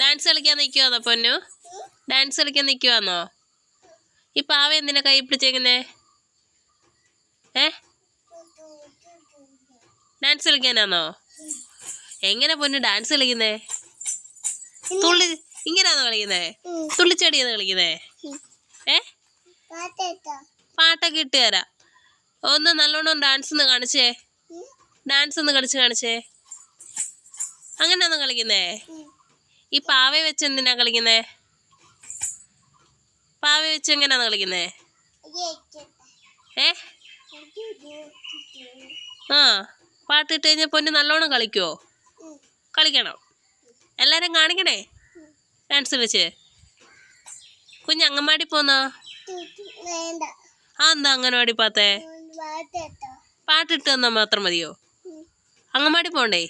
Dance കളിക്കാൻ നിൽക്കുവാന്നോ പൊന്നു? Dance കളിക്കാൻ നിൽക്കുവാന്നോ? ഈ പാവ എന്തിനാ കൈ പിടിച്ചേക്കുന്നേ? ഡാൻസ് കളിക്കാനാന്നോ? എങ്ങനെ പൊന്നു ഡാൻസ് കളിക്കുന്നേ? തുള്ളി ഇങ്ങനെയാണോ കളിക്കുന്നേ? തുള്ളിച്ചെടിയാണോ കളിക്കുന്നേ? പാട്ടൊക്കെ ഇട്ട് തരാം. ഒന്ന് നല്ലോണം ഡാൻസ് ഒന്ന് കാണിച്ചേ. ഡാൻസ് ഒന്ന് കാണിച്ചേ. അങ്ങനെയാണോ കളിക്കുന്നേ? ഈ പാവയെ വെച്ച് എന്തിനാ കളിക്കുന്നേ? പാവയെ വെച്ച് എങ്ങനെയാണോ കളിക്കുന്നേ? ആ പാട്ടിട്ട് കഴിഞ്ഞാൽ പൊന്ന് നല്ലോണം കളിക്കുവോ? കളിക്കണം. എല്ലാരും കാണിക്കണേ ഡാൻസ് കളിച്ച്. കുഞ്ഞ് അംഗൻവാടി പോന്നോ? ആ എന്താ അംഗൻവാടി പാത്തേ? പാട്ടിട്ട് തന്നാ മാത്രം മതിയോ? അംഗൻവാടി പോണ്ടേ?